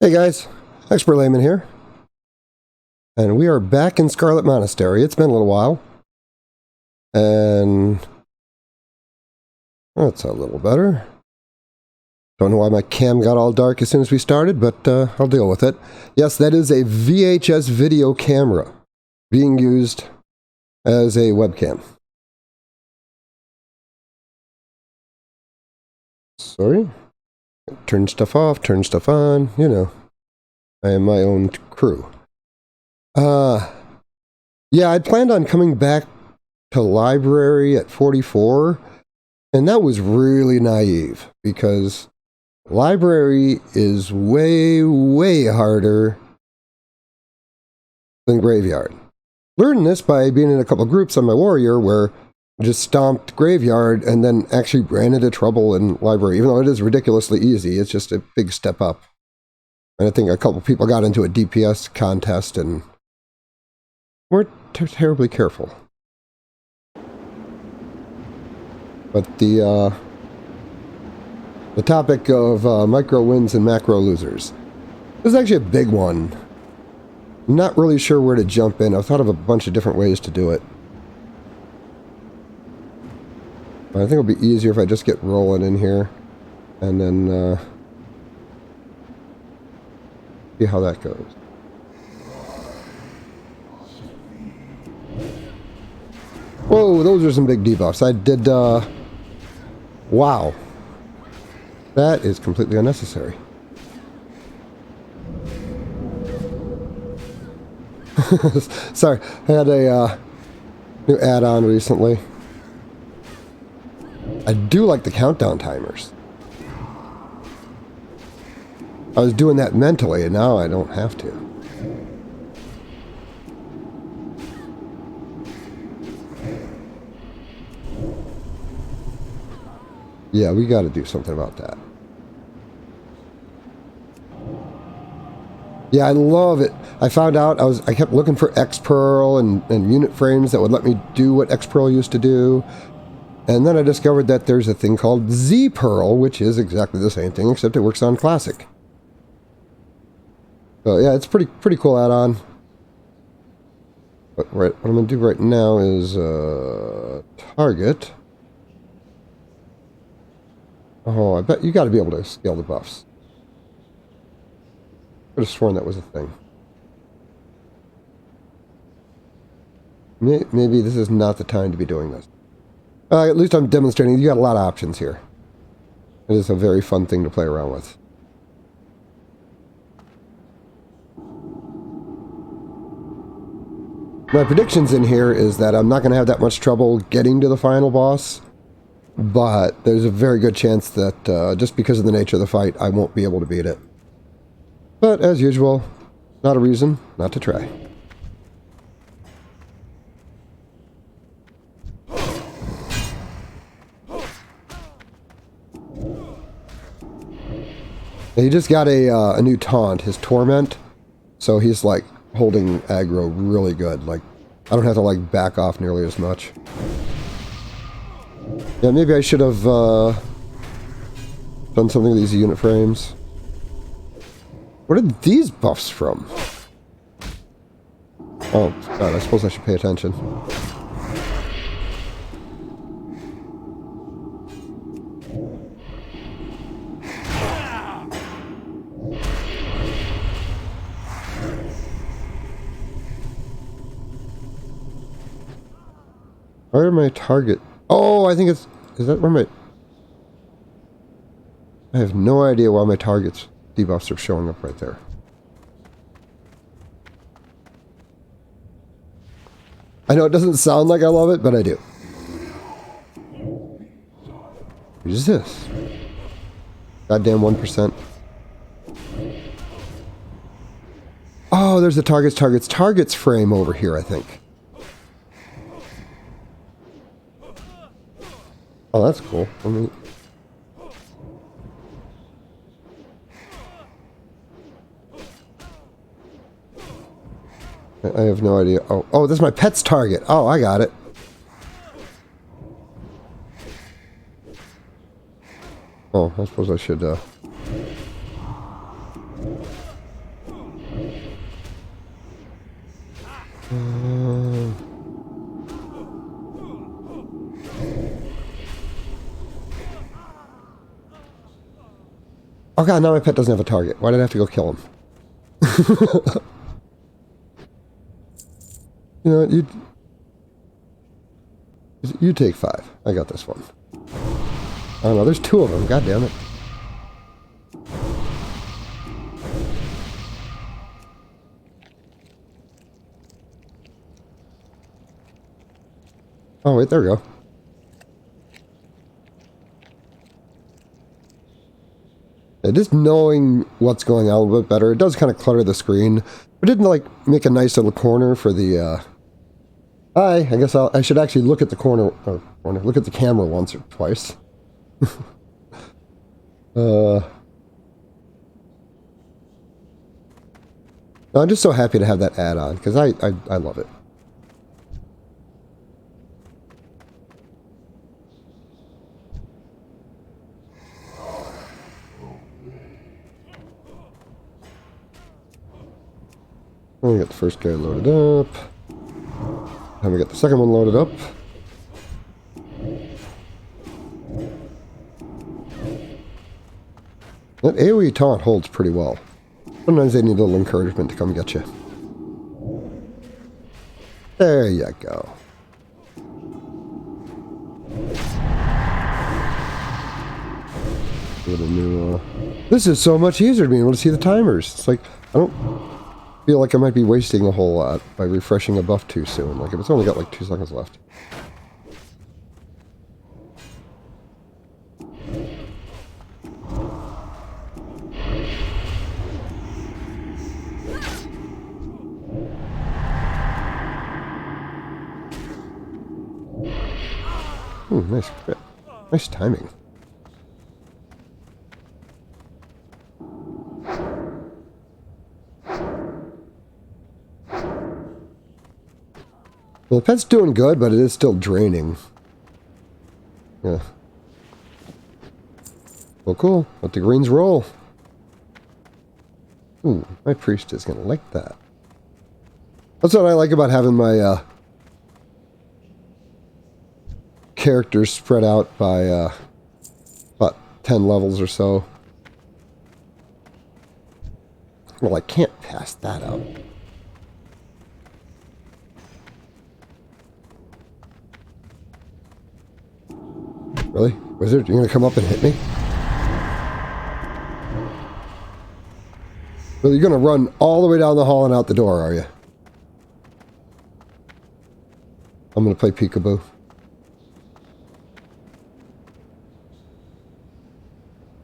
Hey guys, Expert Layman here, and we are back in Scarlet Monastery. It's been a little while, and that's a little better. Don't know why my cam got all dark as soon as we started, but I'll deal with it. Yes, that is a VHS video camera being used as a webcam. Sorry. Turn stuff off, turn stuff on, you know. I am my own crew. Yeah, I'd planned on coming back to library at 44, and that was really naive, because library is way, way harder than graveyard. Learned this by being in a couple groups on my warrior where I just stomped graveyard and then actually ran into trouble in library. Even though it is ridiculously easy, it's just a big step up. And I think a couple people got into a DPS contest and weren't terribly careful. But the topic of micro wins and macro losers. This is actually a big one. I'm not really sure where to jump in. I've thought of a bunch of different ways to do it. But I think it'll be easier if I just get rolling in here and then see how that goes. Whoa, those are some big debuffs. I did, wow. That is completely unnecessary. Sorry, I had a new add-on recently. I do like the countdown timers. I was doing that mentally, and now I don't have to. Yeah, we got to do something about that. Yeah, I love it. I found out I kept looking for X-Pearl and unit frames that would let me do what X-Pearl used to do. And then I discovered that there's a thing called Z-Pearl, which is exactly the same thing, except it works on Classic. So yeah, it's pretty cool add-on. But what I'm going to do right now is target. Oh, I bet you got to be able to scale the buffs. I could have sworn that was a thing. Maybe this is not the time to be doing this. At least I'm demonstrating you got a lot of options here. It is a very fun thing to play around with. My predictions in here is that I'm not going to have that much trouble getting to the final boss, but there's a very good chance that just because of the nature of the fight, I won't be able to beat it. But as usual, not a reason not to try. He just got a new taunt, his Torment, so he's like holding aggro really good. Like, I don't have to like back off nearly as much. Yeah, maybe I should have done something with these unit frames. Where did these buffs from? Oh, God, I suppose I should pay attention. Where are my target? Oh, I think it's... Is that where my... I have no idea why my target's debuffs are showing up right there. I know it doesn't sound like I love it, but I do. What is this? Goddamn 1%. Oh, there's the targets frame over here, I think. Oh, that's cool. I have no idea. Oh, this is my pet's target. Oh, I got it. Oh, I suppose I should Oh god, now my pet doesn't have a target. Why did I have to go kill him? You know what, you take 5. I got this one. Oh no, there's 2 of them. God damn it. Oh wait, there we go. Yeah, just knowing what's going on a little bit better, it does kind of clutter the screen. But it didn't like make a nice little corner for the I guess I should actually look at the look at the camera once or twice. I'm just so happy to have that add-on, because I love it. We got the first guy loaded up. And we got the second one loaded up. That AoE taunt holds pretty well. Sometimes they need a little encouragement to come get you. There you go. Get a new, this is so much easier to be able to see the timers. It's like, I don't feel like I might be wasting a whole lot by refreshing a buff too soon. Like if it's only got like 2 seconds left. Nice crit. Nice timing. Well, the pet's doing good, but it is still draining. Yeah. Well, cool. Let the greens roll. Ooh, my priest is going to like that. That's what I like about having my characters spread out by about 10 levels or so. Well, I can't pass that up. Really? Wizard, you're gonna come up and hit me? Well, you're gonna run all the way down the hall and out the door, are you? I'm gonna play peekaboo.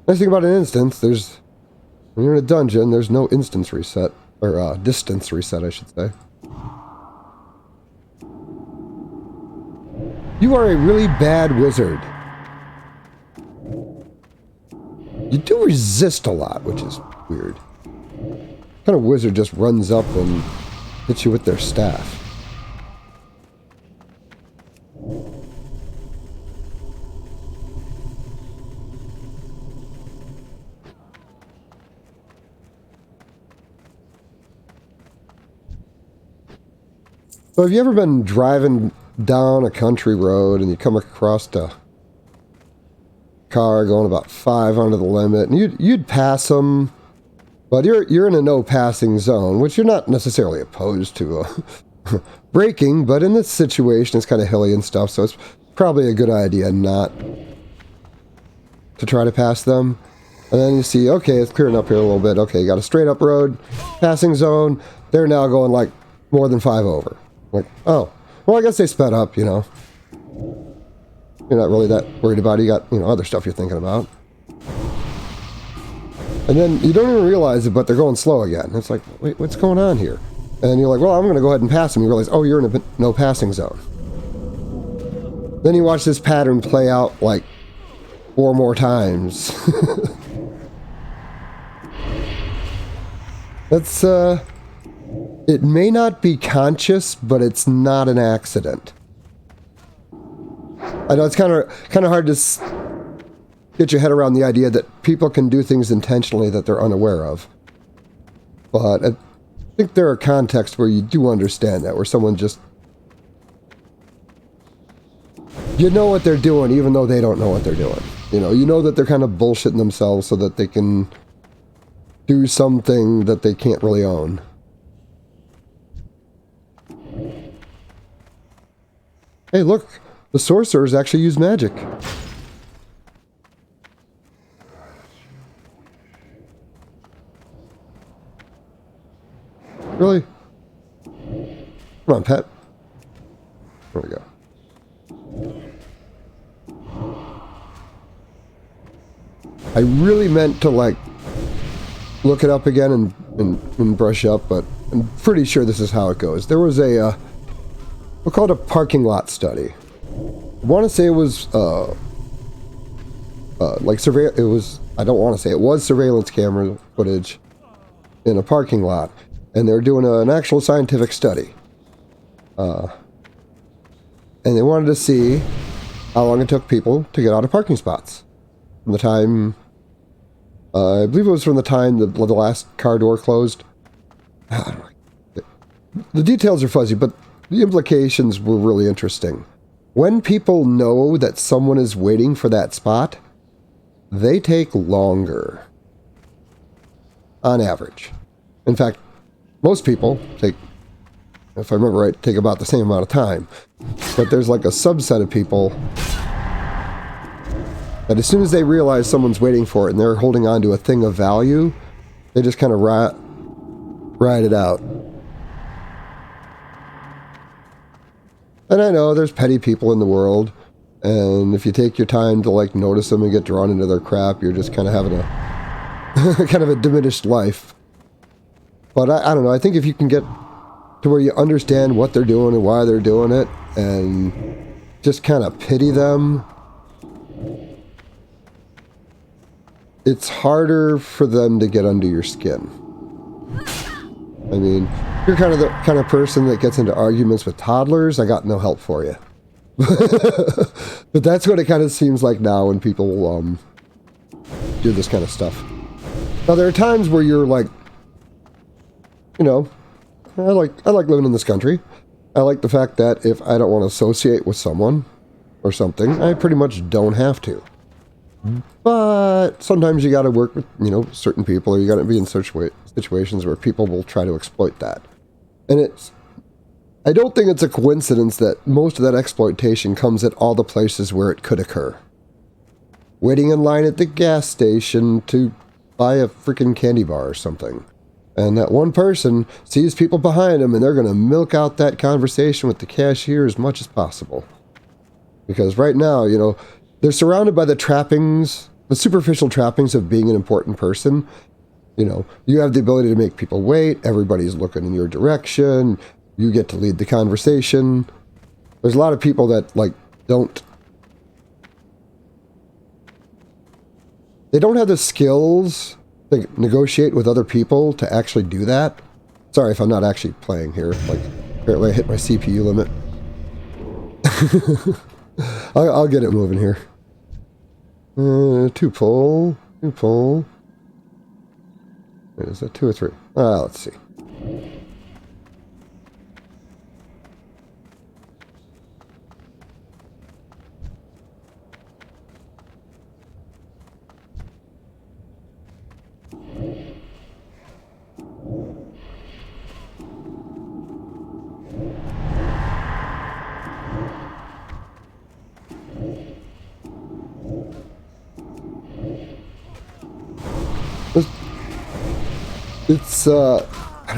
Nice thing about an instance, when you're in a dungeon, there's no instance reset, or distance reset, I should say. You are a really bad wizard. You do resist a lot, which is weird. What kind of wizard just runs up and hits you with their staff? So have you ever been driving down a country road and you come across a car going about 5 under the limit, and you'd pass them, but you're in a no passing zone, which you're not necessarily opposed to braking, but in this situation it's kind of hilly and stuff, so it's probably a good idea not to try to pass them. And then you see, okay, it's clearing up here a little bit. Okay, you got a straight up road, passing zone. They're now going like more than 5 over. Like, oh, well, I guess they sped up, you know. You're not really that worried about it. You got, other stuff you're thinking about. And then you don't even realize it, but they're going slow again. It's like, wait, what's going on here? And you're like, well, I'm going to go ahead and pass them. You realize, oh, you're in a no passing zone. Then you watch this pattern play out like 4 more times. That's, it may not be conscious, but it's not an accident. I know it's kind of hard to get your head around the idea that people can do things intentionally that they're unaware of. But I think there are contexts where you do understand that, where someone just... You know what they're doing, even though they don't know what they're doing. You know that they're kind of bullshitting themselves so that they can do something that they can't really own. Hey, look! The sorcerers actually use magic. Really? Come on, pet. There we go. I really meant to, like, look it up again and brush up, but I'm pretty sure this is how it goes. There was a, we'll call it a parking lot study. I want to say it was, I don't want to say it was surveillance camera footage in a parking lot, and they were doing an actual scientific study. And they wanted to see how long it took people to get out of parking spots. From the time, I believe it was from the time the last car door closed. The details are fuzzy, but the implications were really interesting. When people know that someone is waiting for that spot, they take longer. On average. In fact, most people take, if I remember right, take about the same amount of time. But there's like a subset of people that as soon as they realize someone's waiting for it and they're holding on to a thing of value, they just kind of ride it out. And I know there's petty people in the world, and if you take your time to like notice them and get drawn into their crap, you're just kind of having a kind of a diminished life. But I don't know, I think if you can get to where you understand what they're doing and why they're doing it, and just kind of pity them, it's harder for them to get under your skin. I mean, you're kind of the kind of person that gets into arguments with toddlers, I got no help for you. But that's what it kind of seems like now when people do this kind of stuff. Now there are times where you're like, you know, I like living in this country. I like the fact that if I don't want to associate with someone or something, I pretty much don't have to. But sometimes you got to work with, you know, certain people, or you got to be in situations where people will try to exploit that. And I don't think it's a coincidence that most of that exploitation comes at all the places where it could occur. Waiting in line at the gas station to buy a freaking candy bar or something. And that one person sees people behind them and they're going to milk out that conversation with the cashier as much as possible. Because right now, you know, they're surrounded by the trappings, the superficial trappings of being an important person. You know, you have the ability to make people wait. Everybody's looking in your direction. You get to lead the conversation. There's a lot of people that, like, they don't have the skills to negotiate with other people to actually do that. Sorry if I'm not actually playing here. Like, apparently I hit my CPU limit. I'll get it moving here. Two pull. Is that 2 or 3? Let's see. It's, I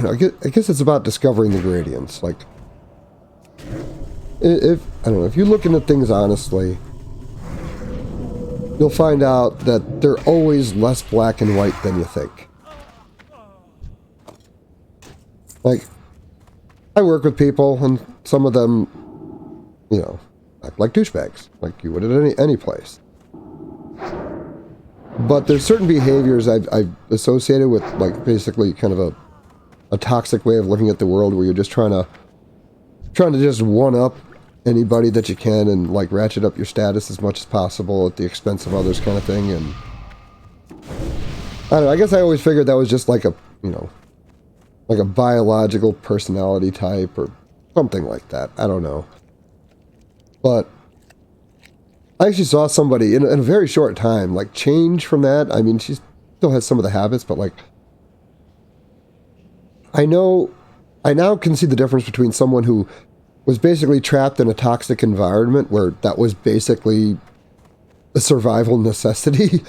don't know, I guess it's about discovering the gradients. Like, I don't know, if you're looking at things honestly, you'll find out that they're always less black and white than you think. Like, I work with people, and some of them, you know, act like douchebags, like you would at any place. But there's certain behaviors I've associated with, like, basically kind of a toxic way of looking at the world, where you're just trying to just one-up anybody that you can and, like, ratchet up your status as much as possible at the expense of others, kind of thing. And I don't know, I guess I always figured that was just like a, you know, like a biological personality type or something like that. I don't know. But I actually saw somebody in a very short time, like, change from that. I mean, she still has some of the habits, but, like, I now can see the difference between someone who was basically trapped in a toxic environment where that was basically a survival necessity.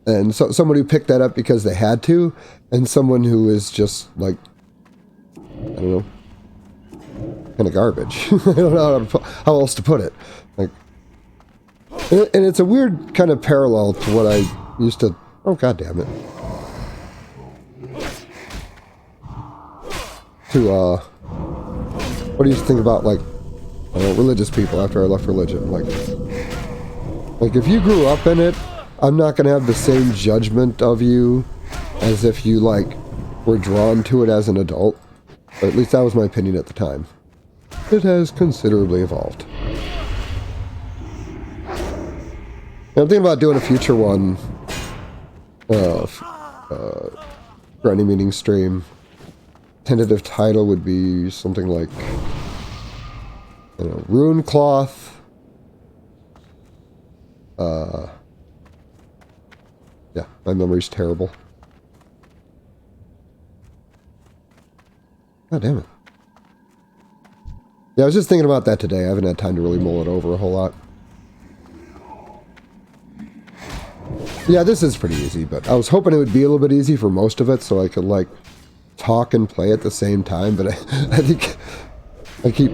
And so someone who picked that up because they had to, and someone who is just like, I don't know, kind of garbage. I don't know how else to put it. Like, and it's a weird kind of parallel to what I used to. Oh, God damn it. To what do you think about, like, I don't know, religious people after I left religion? Like if you grew up in it, I'm not going to have the same judgment of you as if you, like, were drawn to it as an adult. But at least that was my opinion at the time. It has considerably evolved. And I'm thinking about doing a future one for any meeting stream. Tentative title would be something like, I don't know, Rune Cloth. Yeah, my memory's terrible. God damn it. Yeah, I was just thinking about that today. I haven't had time to really mull it over a whole lot. Yeah, this is pretty easy, but I was hoping it would be a little bit easy for most of it so I could, like, talk and play at the same time, but I think I keep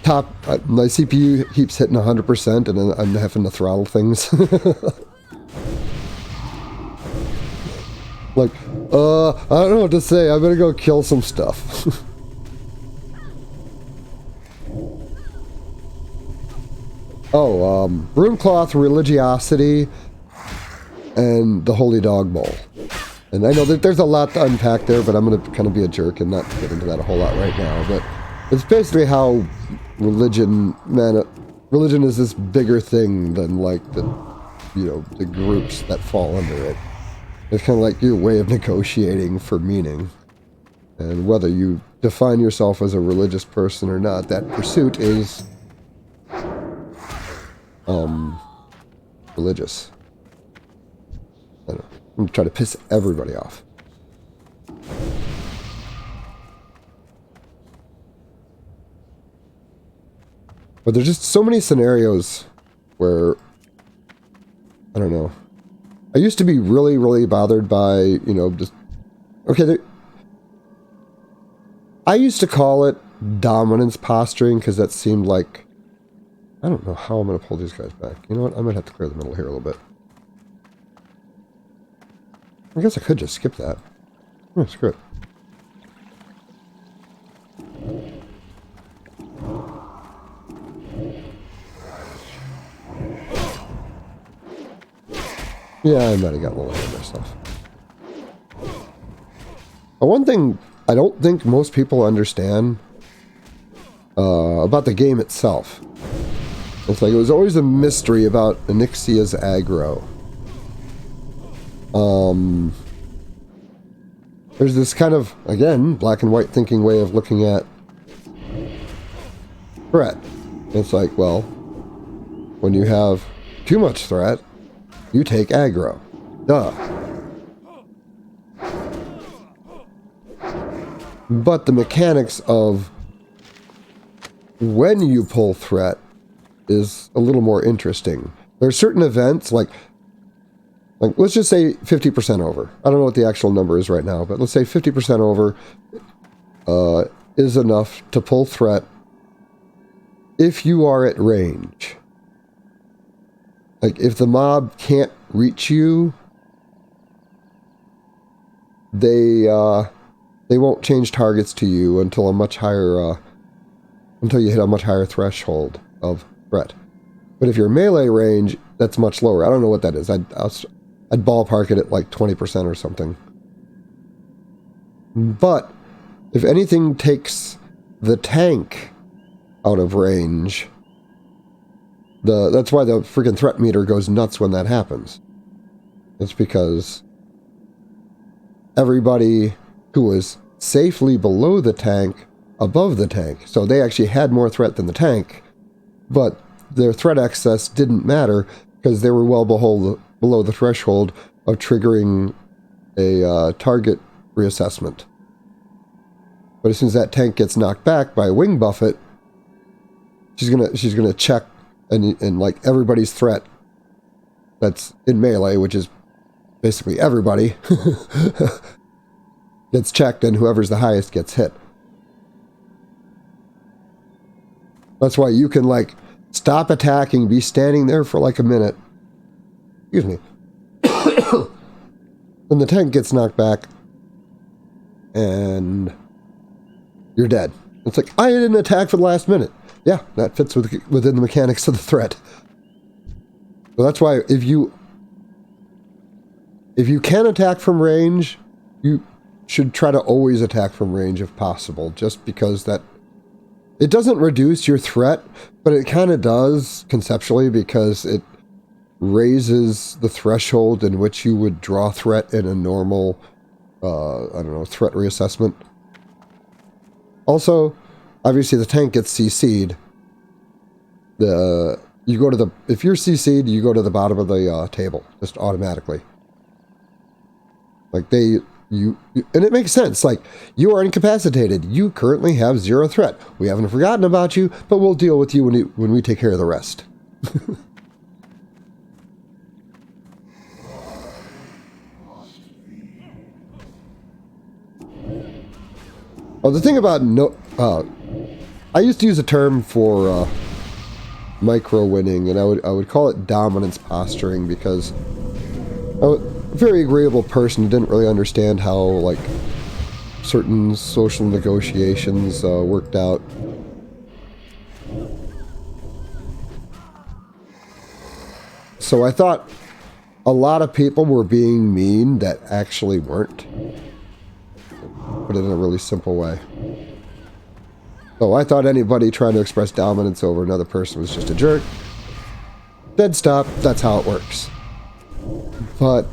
my CPU keeps hitting 100% and then I'm having to throttle things. Like, I don't know what to say. I better go kill some stuff. Broom Cloth, Religiosity, and the Holy Dog Bowl. And I know that there's a lot to unpack there, but I'm going to kind of be a jerk and not get into that a whole lot right now. But it's basically how religion is this bigger thing than, like, the groups that fall under it. It's kind of like your way of negotiating for meaning. And whether you define yourself as a religious person or not, that pursuit is religious. I don't know. I'm going to try to piss everybody off. But there's just so many scenarios where, I don't know. I used to be really, really bothered by, just, okay, I used to call it dominance posturing because that seemed like, I don't know how I'm going to pull these guys back. You know what? I might have to clear the middle here a little bit. I guess I could just skip that. Oh, screw it. Yeah, I might have gotten a little ahead of myself. But one thing I don't think most people understand about the game itself. It's like it was always a mystery about Onyxia's aggro. There's this kind of, again, black and white thinking way of looking at threat. It's like, well, when you have too much threat, you take aggro. Duh. But the mechanics of when you pull threat is a little more interesting. There are certain events, like let's just say 50% over. I don't know what the actual number is right now, but let's say 50% over is enough to pull threat if you are at range. Like, if the mob can't reach you, they won't change targets to you until a much higher, until you hit a much higher threshold of threat. But if you're melee range, that's much lower. I don't know what that is. I'd ballpark it at like 20% or something. But if anything takes the tank out of range, that's why the freaking threat meter goes nuts when that happens. It's because everybody who was safely below the tank, above the tank, so they actually had more threat than the tank, but their threat excess didn't matter because they were well below the threshold of triggering a target reassessment. But as soon as that tank gets knocked back by a wing buffet, she's gonna check and like everybody's threat that's in melee, which is basically everybody, gets checked, and whoever's the highest gets hit. That's why you can like stop attacking, be standing there for like a minute. Excuse me. Then the tank gets knocked back, and you're dead. It's like, I didn't attack for the last minute. Yeah, that fits within the mechanics of the threat. So that's why if you can attack from range, you should try to always attack from range if possible, just because that it doesn't reduce your threat, but it kind of does conceptually, because it raises the threshold in which you would draw threat in a normal, I don't know, threat reassessment. Also, obviously the tank gets CC'd. If you're CC'd, you go to the bottom of the table, just automatically. Like and it makes sense. Like, you are incapacitated. You currently have 0 threat. We haven't forgotten about you, but we'll deal with you when we take care of the rest. Oh, the thing about I used to use a term for micro winning, and I would call it dominance posturing, because I was a very agreeable person who didn't really understand how like certain social negotiations worked out. So I thought a lot of people were being mean that actually weren't. Put it in a really simple way. So I thought anybody trying to express dominance over another person was just a jerk. Dead stop, that's how it works. But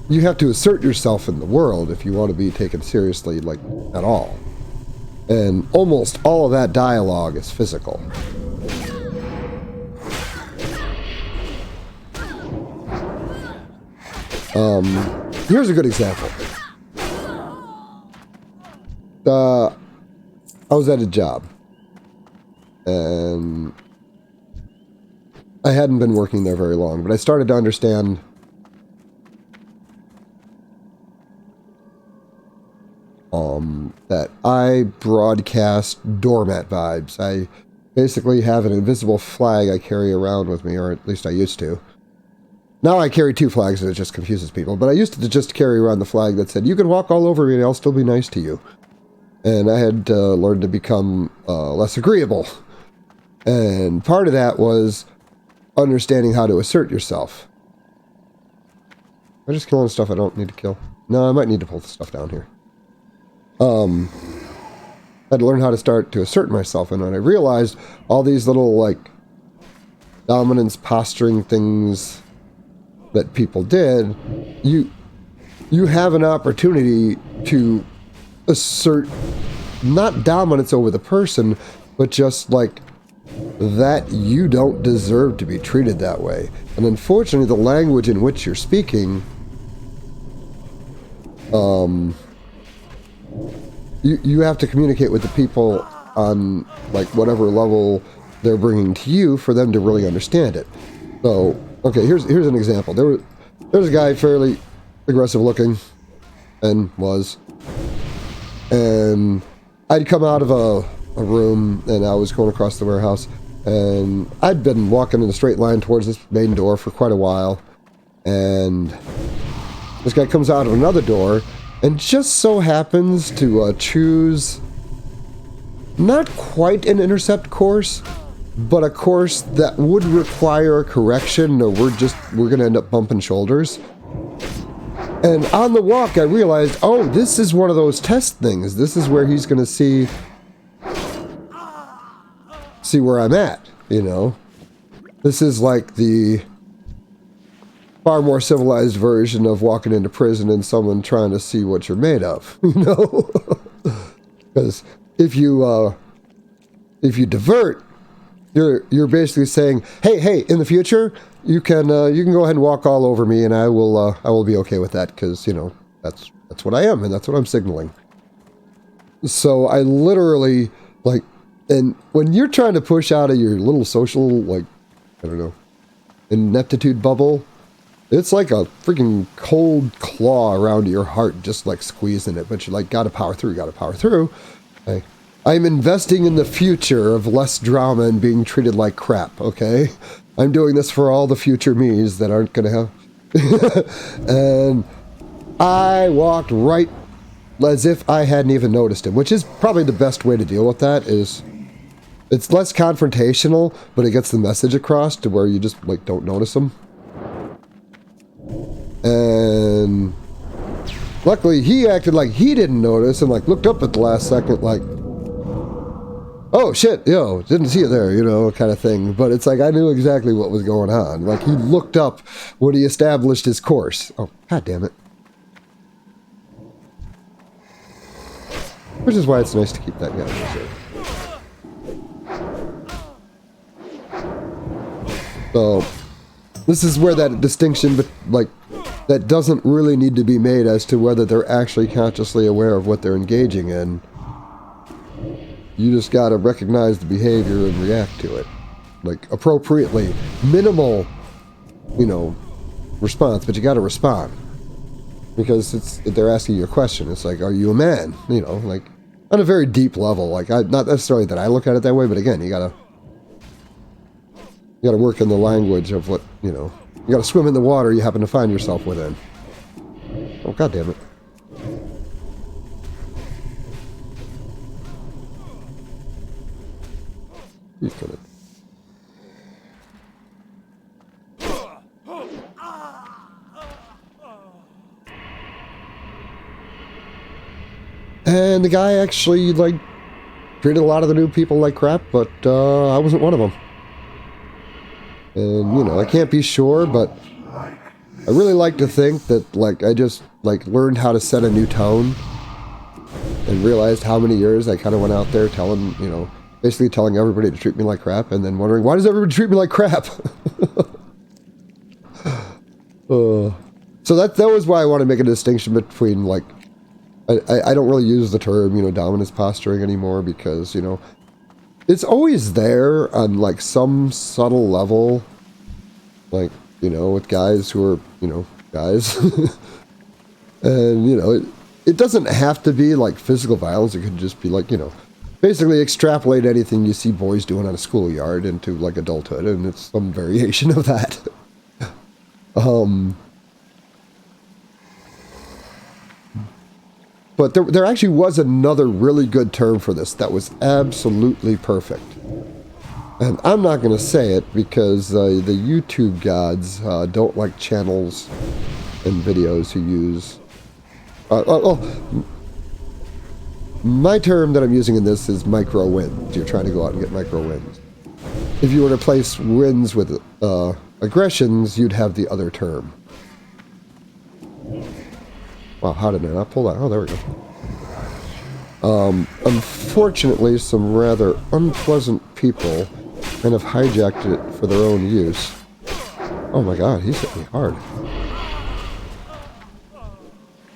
you have to assert yourself in the world if you want to be taken seriously, like, at all. And almost all of that dialogue is physical. Here's a good example. I was at a job, and I hadn't been working there very long, but I started to understand that I broadcast doormat vibes. I basically have an invisible flag I carry around with me, or at least I used to. Now I carry 2 flags, and it just confuses people, but I used to just carry around the flag that said, you can walk all over me and I'll still be nice to you. And I had learned to become less agreeable. And part of that was understanding how to assert yourself. Am I just killing stuff I don't need to kill? No, I might need to pull the stuff down here. I had to learn how to start to assert myself. And when I realized all these little, like, dominance posturing things that people did, you have an opportunity to assert not dominance over the person, but just like that you don't deserve to be treated that way. And unfortunately, the language in which you're speaking, you have to communicate with the people on like whatever level they're bringing to you for them to really understand it. So, okay, here's an example. There's a guy fairly aggressive looking, and I'd come out of a room, and I was going across the warehouse, and I'd been walking in a straight line towards this main door for quite a while, and this guy comes out of another door, and just so happens to choose not quite an intercept course, but a course that would require a correction, or we're going to end up bumping shoulders. And on the walk, I realized, oh, this is one of those test things. This is where he's going to see where I'm at, you know. This is like the far more civilized version of walking into prison and someone trying to see what you're made of, you know. Because if you divert, you're basically saying, hey, in the future, you can go ahead and walk all over me, and I will be okay with that, because, you know, that's That's what I am, and that's what I'm signaling. So I literally, like, and when you're trying to push out of your little social, like, I don't know, ineptitude bubble, it's like a freaking cold claw around your heart, just like squeezing it. But you like gotta power through, gotta power through. I'm investing in the future of less drama and being treated like crap, okay? I'm doing this for all the future me's that aren't gonna have. And I walked right as if I hadn't even noticed him, which is probably the best way to deal with that. Is it's less confrontational, but it gets the message across to where you just like don't notice him. And luckily he acted like he didn't notice and like looked up at the last second like, oh shit, yo, didn't see you there, you know, kind of thing. But it's like I knew exactly what was going on. Like he looked up when he established his course. Oh, god damn it. Which is why it's nice to keep that guy in reserve. So this is where that distinction, like, that doesn't really need to be made as to whether they're actually consciously aware of what they're engaging in. You just gotta recognize the behavior and react to it. Like, appropriately. Minimal, you know, response, but you gotta respond. Because they're asking you a question. It's like, are you a man? You know, like, on a very deep level. Like, not necessarily that I look at it that way, but again, you gotta work in the language of what, you know, you gotta swim in the water you happen to find yourself within. Oh, god damn it. He's gonna... And the guy actually, like, treated a lot of the new people like crap, but I wasn't one of them. And, you know, I can't be sure, but I really like to think that, like, I just, like, learned how to set a new tone and realized how many years I kind of went out there telling, you know, basically telling everybody to treat me like crap and then wondering, why does everybody treat me like crap? So that was why I want to make a distinction between, like, I don't really use the term, you know, dominance posturing anymore because, you know, it's always there on, like, some subtle level, like, you know, with guys who are, you know, guys. And, you know, it doesn't have to be, like, physical violence. It could just be, like, you know, basically extrapolate anything you see boys doing on a schoolyard into, like, adulthood, and it's some variation of that. But there actually was another really good term for this that was absolutely perfect. And I'm not going to say it because the YouTube gods don't like channels and videos who use... my term that I'm using in this is micro wins. You're trying to go out and get micro wins. If you were to place wins with aggressions, you'd have the other term. Wow, how did I not pull that? Oh, there we go. Unfortunately, some rather unpleasant people kind of hijacked it for their own use. Oh my god, he's hit me hard.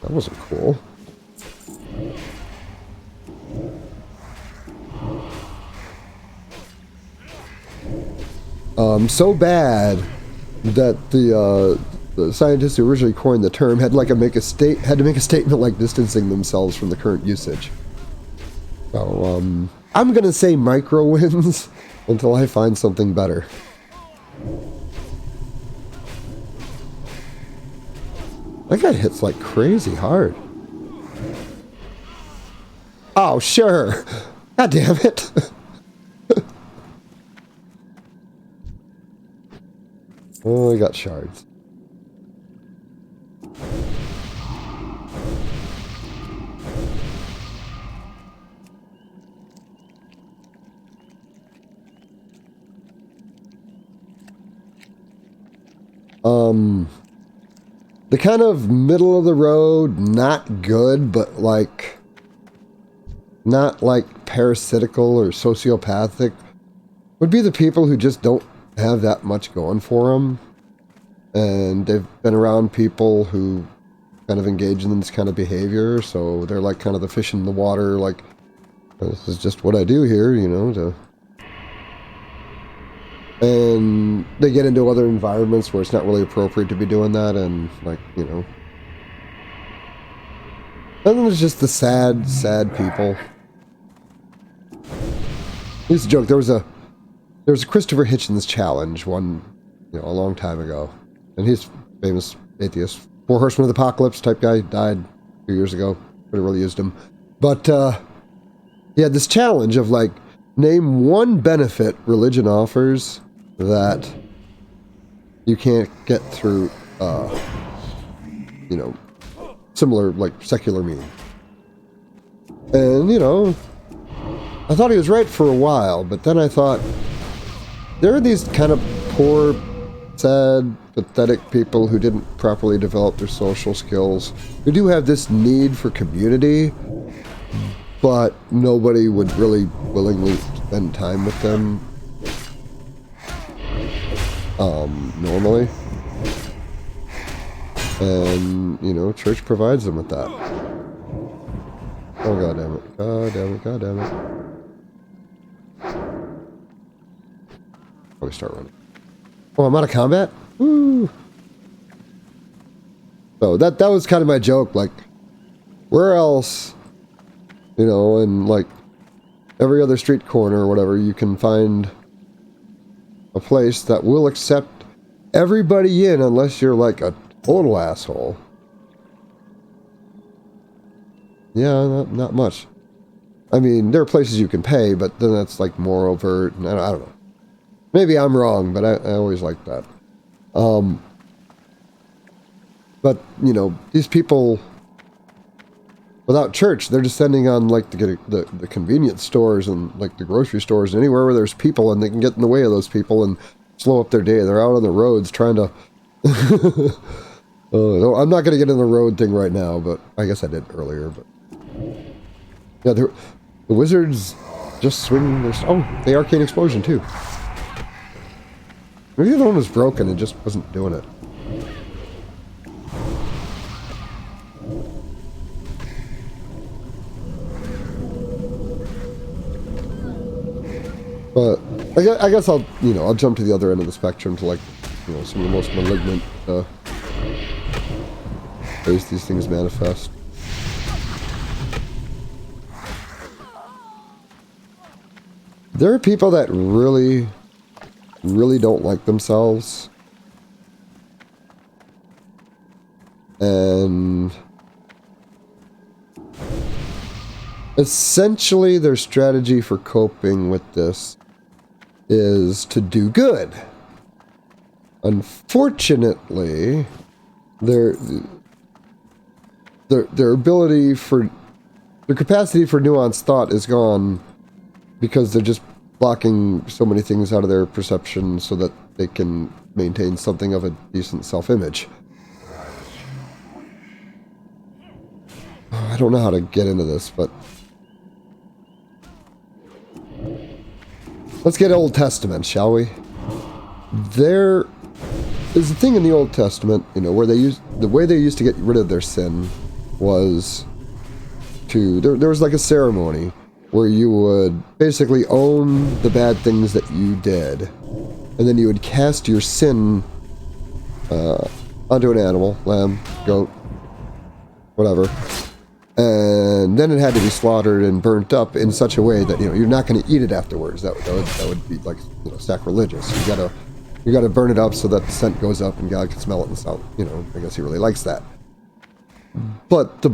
That wasn't cool. So bad that the scientists who originally coined the term had to make a statement like distancing themselves from the current usage. So I'm gonna say micro wins until I find something better. That guy hits like crazy hard. Oh sure, god damn it. Oh, I got shards. The kind of middle of the road, not good, but like, not like parasitical or sociopathic, would be the people who just don't have that much going for them. And they've been around people who kind of engage in this kind of behavior, so they're like kind of the fish in the water, like, this is just what I do here, you know, and they get into other environments where it's not really appropriate to be doing that, and, like, you know. And then there's just the sad, sad people. I used to joke, there was a Christopher Hitchens challenge one, you know, a long time ago. And he's famous atheist. Four Horsemen of the Apocalypse type guy, died a few years ago. Could have really used him. But he had this challenge of, like, name one benefit religion offers that you can't get through, you know, similar, like, secular means. And, you know, I thought he was right for a while, but then I thought, there are these kind of poor, sad, pathetic people who didn't properly develop their social skills, who do have this need for community, but nobody would really willingly spend time with them, normally. And, you know, church provides them with that. Oh, god damn it. God damn it, god damn it. Probably start running. Oh, I'm out of combat? Woo! So that was kind of my joke, like, where else, you know, in, like, every other street corner or whatever, you can find a place that will accept everybody in unless you're, like, a total asshole. Yeah, not much. I mean, there are places you can pay, but then that's, like, more overt, and I don't know. Maybe I'm wrong, but I always like that. But, you know, these people, without church, they're descending on, like, the convenience stores and, like, the grocery stores, and anywhere where there's people, and they can get in the way of those people and slow up their day. They're out on the roads trying to... no, I'm not going to get in the road thing right now, but I guess I did earlier, but... Yeah, the wizards just swing their... Oh, the arcane explosion, too. Maybe the other one was broken and just wasn't doing it. But I guess I'll, you know, I'll jump to the other end of the spectrum to, like, you know, some of the most malignant ways these things manifest. There are people that really, really don't like themselves. And essentially their strategy for coping with this is to do good. Unfortunately, their ability for, their capacity for nuanced thought is gone because they're just blocking so many things out of their perception so that they can maintain something of a decent self-image. I don't know how to get into this, but let's get Old Testament, shall we? There is a thing in the Old Testament, you know, where the way they used to get rid of their sin was to, there was like a ceremony where you would basically own the bad things that you did, and then you would cast your sin onto an animal, lamb, goat, whatever, and then it had to be slaughtered and burnt up in such a way that, you know, you're not going to eat it afterwards. That would be, like, you know, sacrilegious. You gotta burn it up so that the scent goes up and God can smell it and sound, you know, I guess he really likes that. But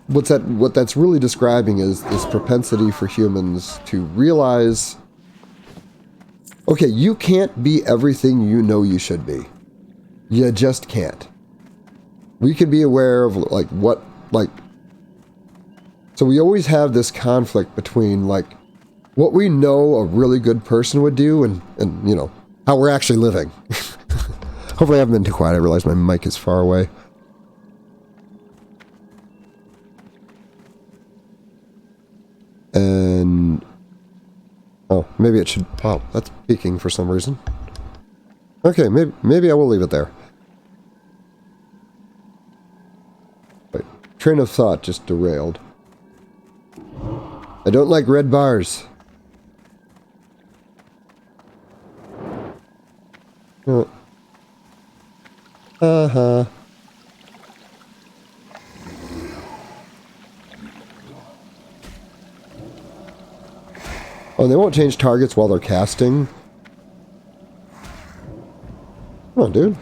what that's really describing is this propensity for humans to realize, okay, you can't be everything you know you should be. You just can't. We can be aware of, like, what, like, so we always have this conflict between, like, what we know a really good person would do and you know, how we're actually living. Hopefully I haven't been too quiet. I realize my mic is far away. And oh, maybe it should, oh, that's peaking for some reason. Okay, maybe I will leave it there. train of thought just derailed. I don't like red bars. Uh-huh. Oh, they won't change targets while they're casting? Come on, dude.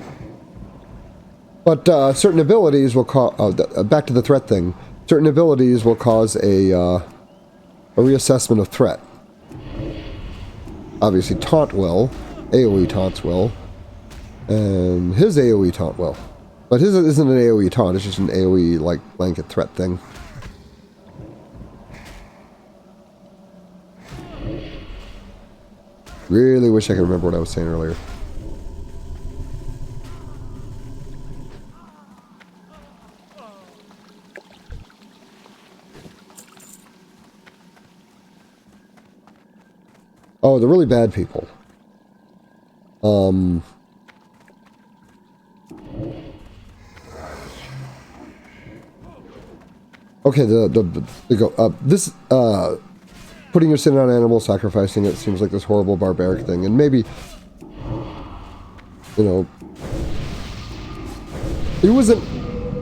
But certain abilities will cause... back to the threat thing. Certain abilities will cause a reassessment of threat. Obviously, taunt will. AoE taunts will. And his AoE taunt will. But his isn't an AoE taunt, it's just an AoE, like, blanket threat thing. Really wish I could remember what I was saying earlier. Oh, the really bad people. Okay, this putting your sin on animal, sacrificing it seems like this horrible barbaric thing, and maybe, you know,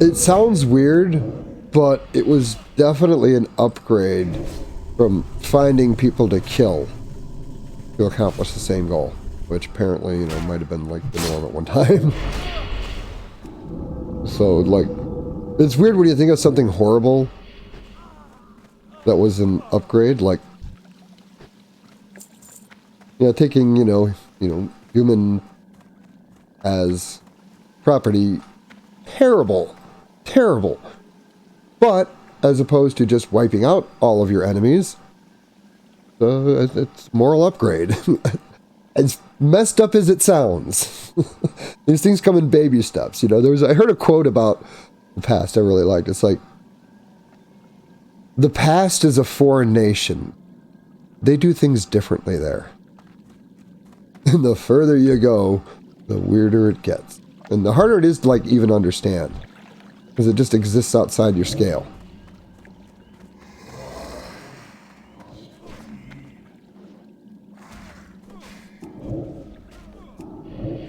it sounds weird, but it was definitely an upgrade from finding people to kill to accomplish the same goal, which apparently, you know, might have been like the norm at one time. So, like, it's weird when you think of something horrible that was an upgrade, like, you know, taking, you know, human as property, terrible, terrible. But as opposed to just wiping out all of your enemies, it's moral upgrade. As messed up as it sounds, these things come in baby steps. You know, I heard a quote about the past I really liked. It's like, the past is a foreign nation. They do things differently there. And the further you go, the weirder it gets. And the harder it is to, like, even understand. Because it just exists outside your scale.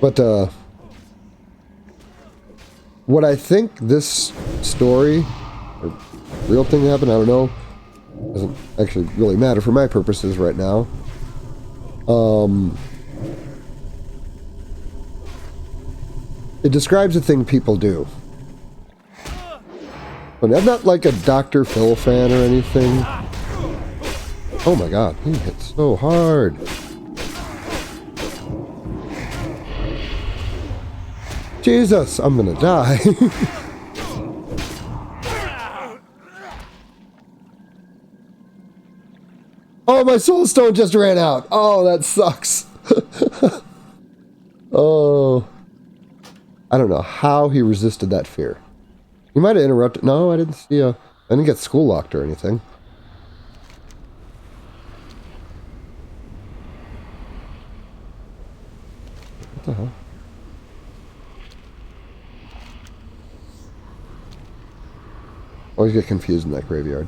But, what I think this story, or real thing happened, I don't know, doesn't actually really matter for my purposes right now. It describes a thing people do. But I'm not like a Dr. Phil fan or anything. Oh my god, he hit so hard. Jesus, I'm gonna die. Oh, my soul stone just ran out. Oh, that sucks. Oh. I don't know how he resisted that fear. He might have interrupted. No, I didn't see I didn't get school locked or anything. What the hell? Always get confused in that graveyard.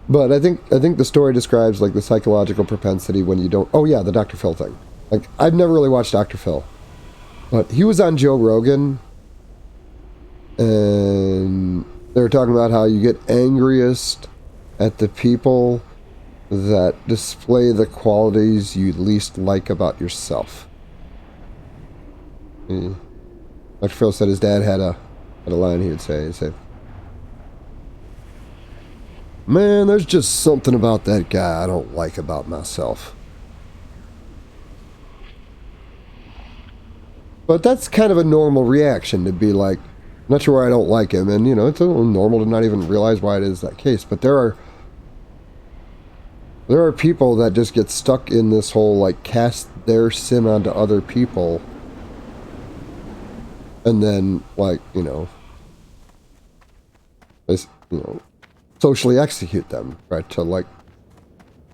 But I think the story describes, like, the psychological propensity when you don't... Oh yeah, the Dr. Phil thing. Like, I've never really watched Dr. Phil. But he was on Joe Rogan. And they were talking about how you get angriest at the people that display the qualities you least like about yourself. Dr. Phil said his dad had a line he'd say, "Man, there's just something about that guy I don't like about myself." But that's kind of a normal reaction, to be like, I'm not sure why I don't like him, and, you know, it's a little normal to not even realize why it is that case. But there are people that just get stuck in this whole, like, cast their sin onto other people, and then, like, socially execute them, right? To, like,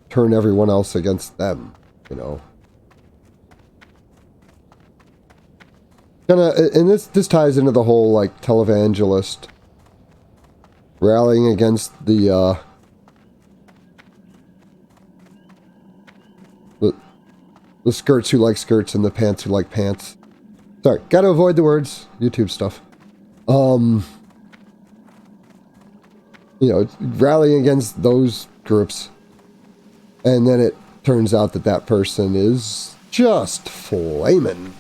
turn everyone else against them, you know. kind of, and this ties into the whole like televangelist rallying against the skirts who like skirts and the pants who like pants. Sorry, gotta avoid the words. YouTube stuff. You know, rallying against those groups. And then it turns out that that person is just flaming.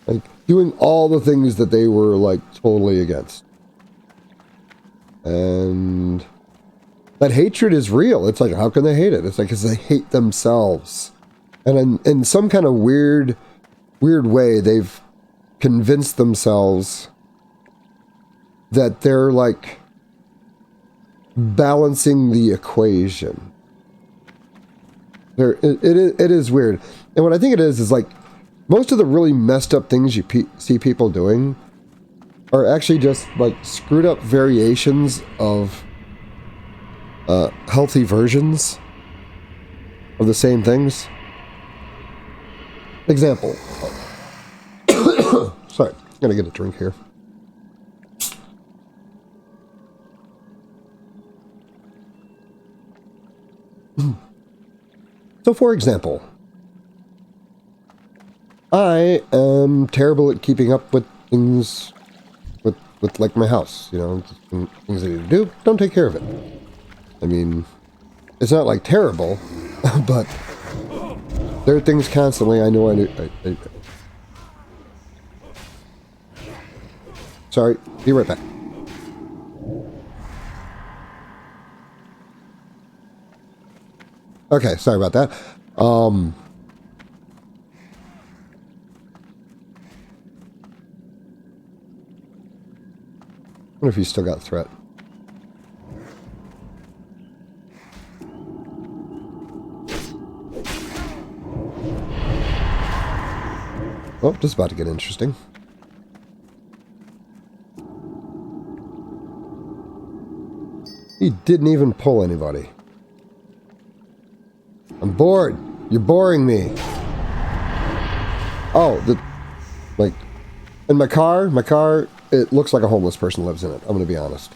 Like, doing all the things that they were, like, totally against. And that hatred is real. It's like, how can they hate it? It's like, because they hate themselves. And in some kind of weird way, they've convinced themselves that they're, like, balancing the equation. It is weird. And what I think it is like, most of the really messed up things you see people doing are actually just, like, screwed up variations of healthy versions of the same things. Example. Sorry, gotta get a drink here. So, for example, I am terrible at keeping up with things with like my house, you know, things I need to do, don't take care of it. I mean, it's not like terrible, but there are things constantly I know I do. Sorry, be right back. Okay, sorry about that. I wonder if he's still got threat. Oh, this is about to get interesting. He didn't even pull anybody. I'm bored. You're boring me. Oh, like, in my car, it looks like a homeless person lives in it. I'm going to be honest.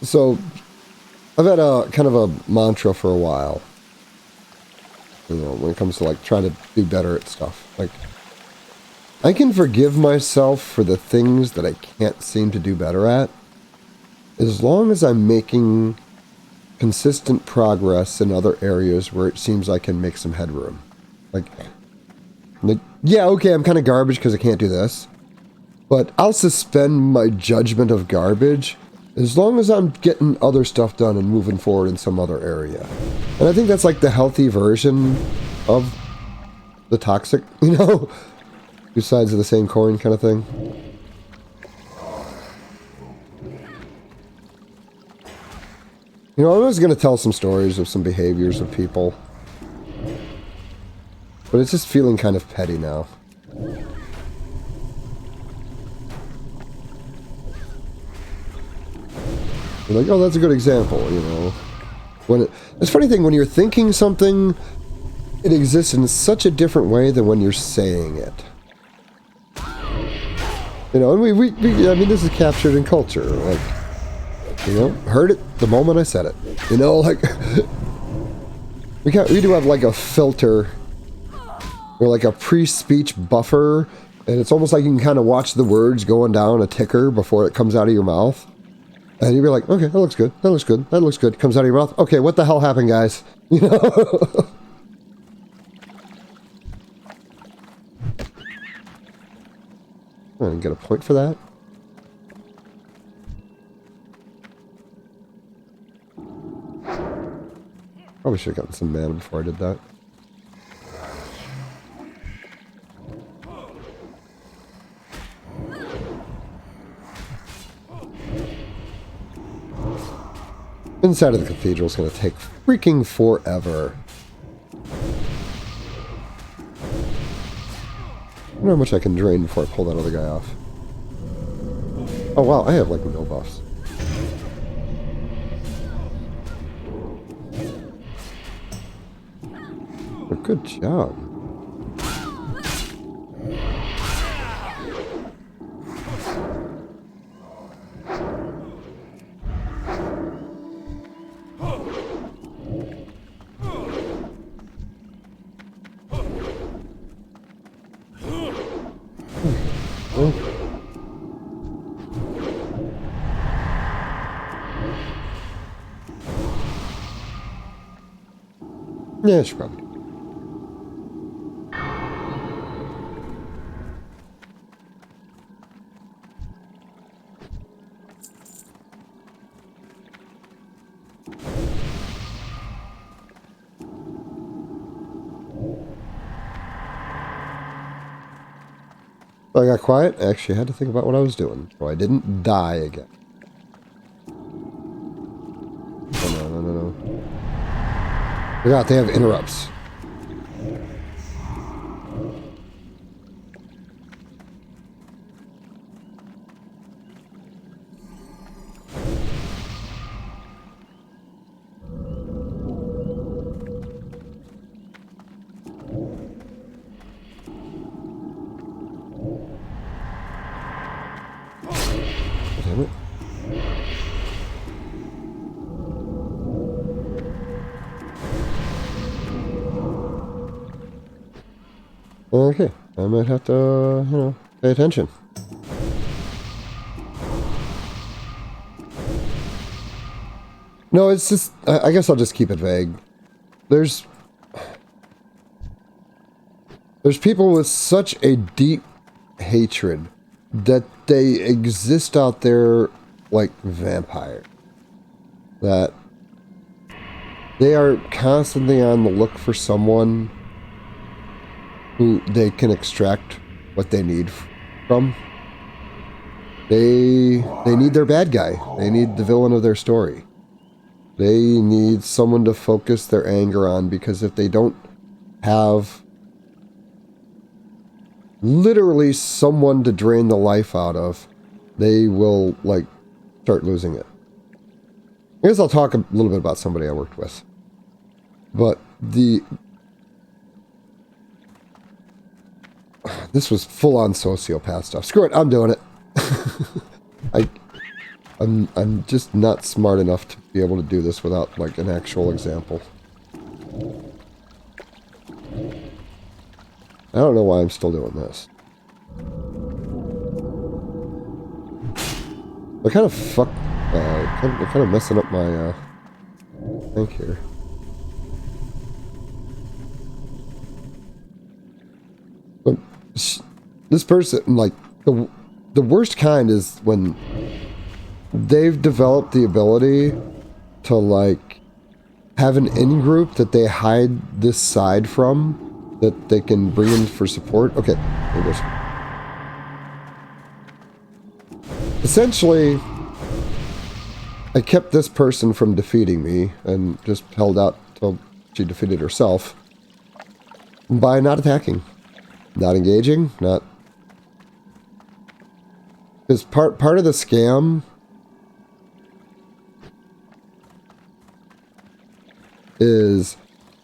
So, I've had a kind of a mantra for a while. You know, when it comes to, like, trying to do better at stuff. Like, I can forgive myself for the things that I can't seem to do better at, as long as I'm making consistent progress in other areas where it seems I can make some headroom. Like yeah, okay, I'm kind of garbage because I can't do this, but I'll suspend my judgment of garbage as long as I'm getting other stuff done and moving forward in some other area. And I think that's like the healthy version of the toxic, you know, two sides of the same coin kind of thing. You know, I was going to tell some stories of some behaviors of people, but it's just feeling kind of petty now. You're like, oh, that's a good example, you know. It's a funny thing, when you're thinking something, it exists in such a different way than when you're saying it. You know, and I mean, this is captured in culture, like, you know, heard it the moment I said it. You know, like, we do have like a filter or like a pre-speech buffer, and it's almost like you can kind of watch the words going down a ticker before it comes out of your mouth. And you'd be like, okay, that looks good, that looks good, that looks good. Comes out of your mouth. Okay, what the hell happened, guys? You know? I didn't get a point for that. Probably should have gotten some mana before I did that. Inside of the cathedral is going to take freaking forever. I wonder how much I can drain before I pull that other guy off. Oh wow, I have like no buffs. But good job. Yeah, she probably. I got quiet. I actually had to think about what I was doing, so I didn't die again. Oh, no. Forgot they have interrupts. Damn it. Okay, I might have to, pay attention. No, it's just, I guess I'll just keep it vague. There's people with such a deep hatred that they exist out there like vampires. That they are constantly on the look for someone who they can extract what they need from. They need their bad guy. They need the villain of their story. They need someone to focus their anger on, because if they don't have literally someone to drain the life out of, they will, like, start losing it. I guess I'll talk a little bit about somebody I worked with. But this was full-on sociopath stuff. Screw it, I'm doing it. I'm just not smart enough to be able to do this without, like, an actual example. I don't know why I'm still doing this. I kind of I'm kind of messing up my, thing here. But this person, like, the worst kind is when they've developed the ability to, like, have an in-group that they hide this side from, that they can bring in for support. Okay, there goes. Essentially, I kept this person from defeating me and just held out till she defeated herself by not attacking, not engaging, not... Because part of the scam is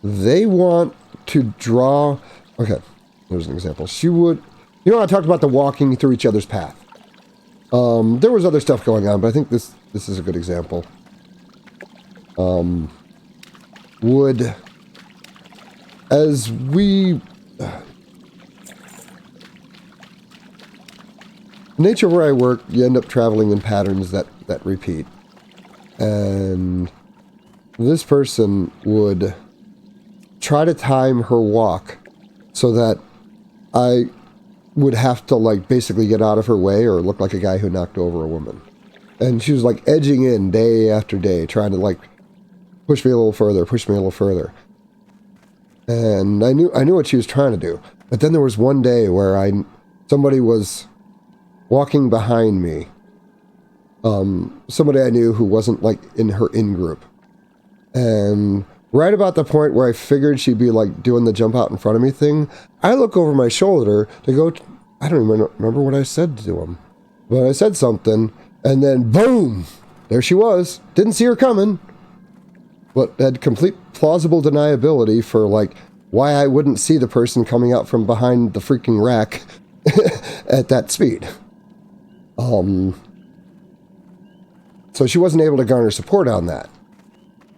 they want to draw... Okay, here's an example. She would... You know, I talked about the walking through each other's path. There was other stuff going on, but I think this is a good example. Would... As we... The nature of where I work, you end up traveling in patterns that repeat. And this person would try to time her walk so that I would have to, like, basically get out of her way or look like a guy who knocked over a woman. And she was, like, edging in day after day, trying to, like, push me a little further. And I knew what she was trying to do. But then there was one day where somebody was walking behind me. Somebody I knew who wasn't, like, in her in-group. And right about the point where I figured she'd be, like, doing the jump out in front of me thing, I look over my shoulder to go... I don't even remember what I said to him. But I said something, and then boom! There she was. Didn't see her coming. But had complete plausible deniability for, like, why I wouldn't see the person coming out from behind the freaking rack at that speed. So she wasn't able to garner support on that.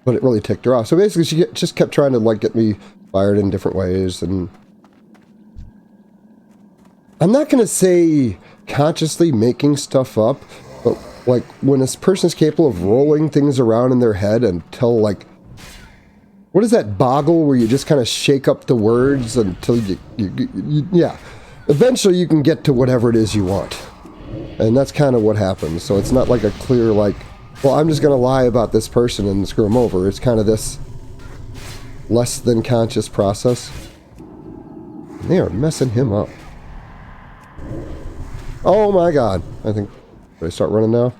But it really ticked her off. So basically she just kept trying to, like, get me fired in different ways. And I'm not going to say consciously making stuff up, but, like, when a person's capable of rolling things around in their head until, like, What is that boggle where you just kind of shake up the words until yeah. Eventually you can get to whatever it is you want. And that's kind of what happens. So it's not like a clear, like, well, I'm just going to lie about this person and screw them over. It's kind of this less than conscious process. And they are messing him up. Oh my god. I think, should I start running now?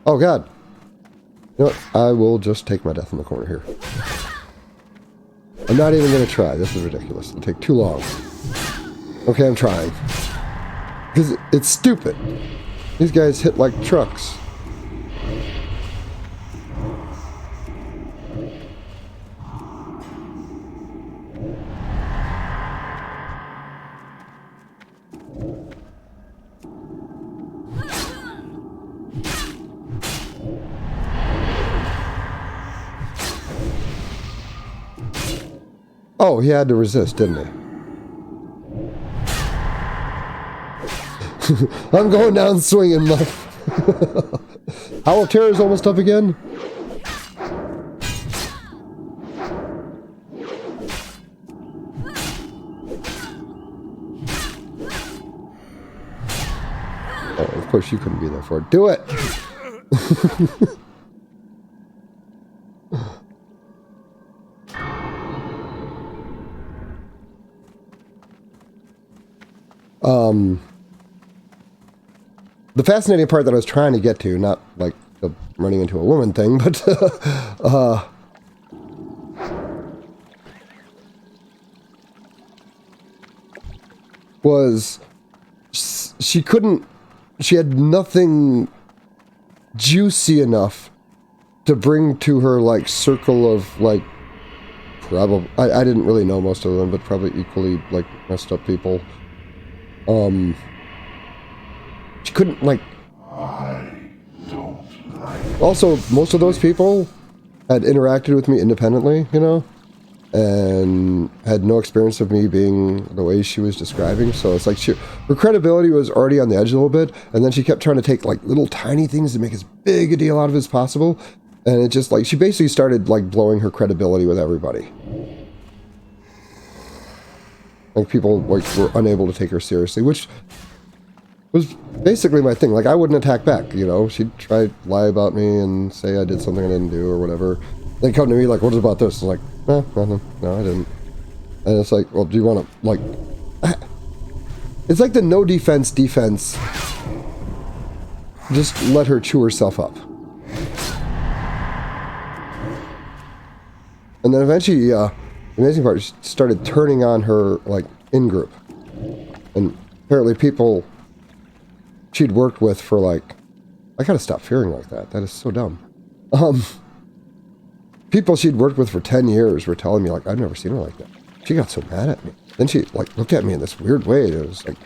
Oh god. You know what? I will just take my death in the corner here. I'm not even going to try. This is ridiculous. It'll take too long. Okay, I'm trying. Because it's stupid. These guys hit like trucks. Oh, he had to resist, didn't he? I'm going down swinging, Mike. Howl of Terror is almost up again. Oh, of course you couldn't be there for it. Do it! The fascinating part that I was trying to get to, not like the running into a woman thing, but was she had nothing juicy enough to bring to her like circle of like probably I didn't really know most of them, but probably equally like messed up people. She couldn't, like... Also, most of those people had interacted with me independently, you know? And had no experience of me being the way she was describing. So it's like her credibility was already on the edge a little bit. And then she kept trying to take, like, little tiny things to make as big a deal out of it as possible. And it just, like, she basically started, like, blowing her credibility with everybody. Like, people, like, were unable to take her seriously, which... was basically my thing. Like, I wouldn't attack back, you know? She'd try to lie about me and say I did something I didn't do or whatever. Then come to me like, what about this? I'm like, nothing. No, I didn't. And it's like, well, do you want to, like... It's like the no defense. Just let her chew herself up. And then eventually, the amazing part, she started turning on her, like, in-group. And apparently people... she'd worked with for like, I gotta stop fearing like that. That is so dumb. People she'd worked with for 10 years were telling me like, I've never seen her like that. She got so mad at me. Then she like looked at me in this weird way. It was like,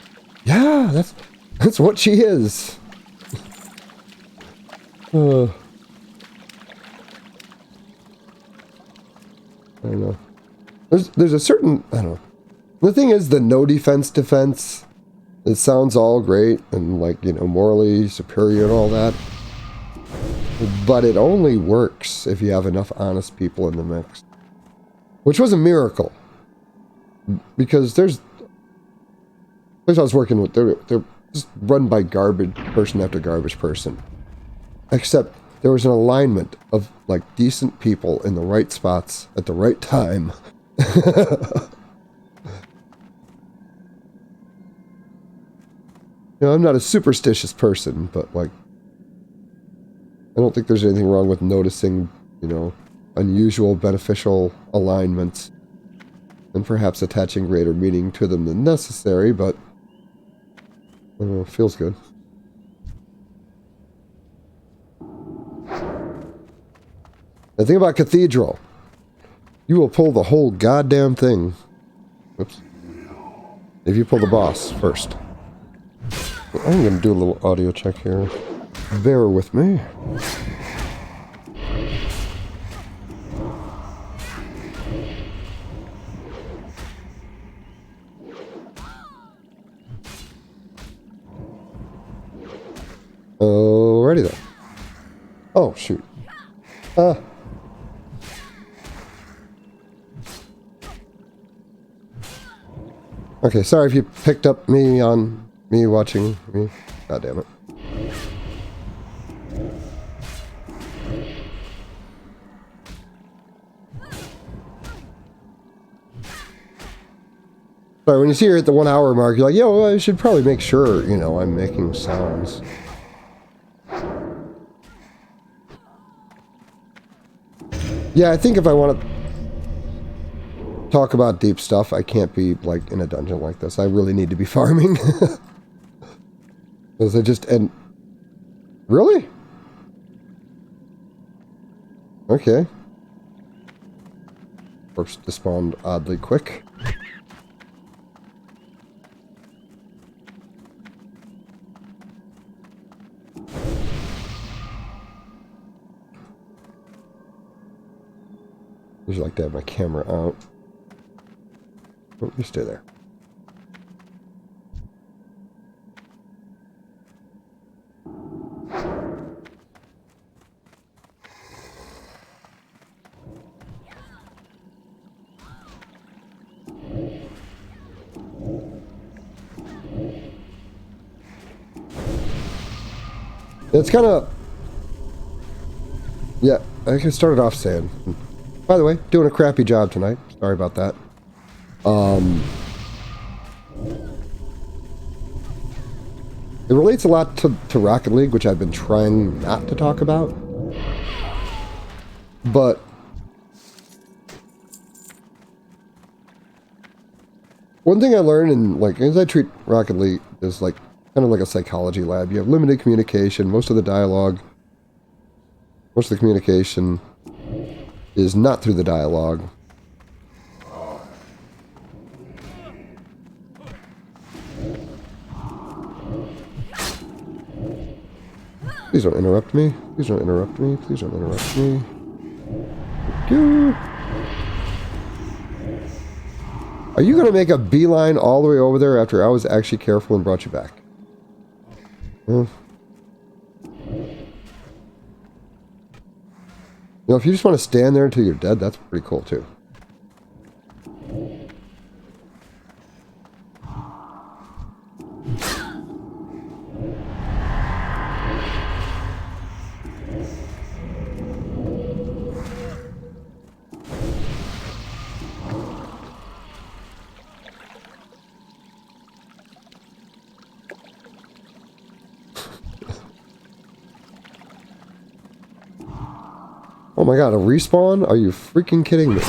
yeah, that's what she is. I don't know. There's a certain, I don't know. The thing is the no defense. It sounds all great and like, you know, morally superior and all that. But it only works if you have enough honest people in the mix. Which was a miracle. Because there's I was working with, they're just run by garbage person after garbage person. Except there was an alignment of like decent people in the right spots at the right time. You know, I'm not a superstitious person, but, like, I don't think there's anything wrong with noticing, you know, unusual beneficial alignments and perhaps attaching greater meaning to them than necessary, but, I don't know, it feels good. The thing about Cathedral, you will pull the whole goddamn thing. Oops. If you pull the boss first. I'm going to do a little audio check here. Bear with me. Alrighty then. Oh, shoot. Okay, sorry if you picked up me on me watching me. God damn it. Sorry, when you see her at the 1 hour mark, you're like, yo, I should probably make sure, you know, I'm making sounds. Yeah, I think if I want to talk about deep stuff, I can't be, like, in a dungeon like this. I really need to be farming. Because I just, and... Really? Okay. First despawned oddly quick. Usually like to have my camera out. Oh, you stay there. It's kind of... Yeah, I can start it off saying... By the way, doing a crappy job tonight. Sorry about that. It relates a lot to Rocket League, which I've been trying not to talk about. But... One thing I learned in, like, as I treat Rocket League is, like, kind of like a psychology lab. You have limited communication. Most of the dialogue... Most of the communication... is not through the dialogue. Please don't interrupt me. Please don't interrupt me. Please don't interrupt me. Thank you. Are you going to make a beeline all the way over there after I was actually careful and brought you back? Huh? You know, if you just want to stand there until you're dead, that's pretty cool, too. Oh my god, a respawn? Are you freaking kidding me?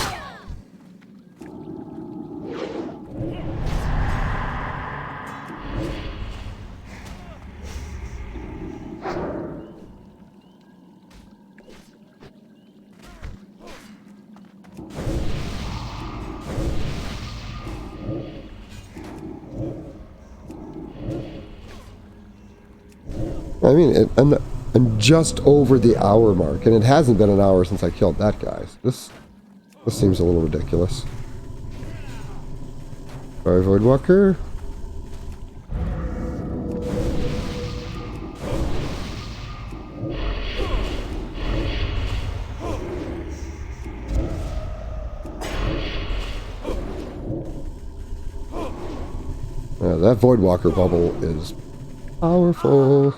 I mean, I'm just over the hour mark, and it hasn't been an hour since I killed that guy. This seems a little ridiculous. Sorry, Voidwalker. That Voidwalker bubble is powerful.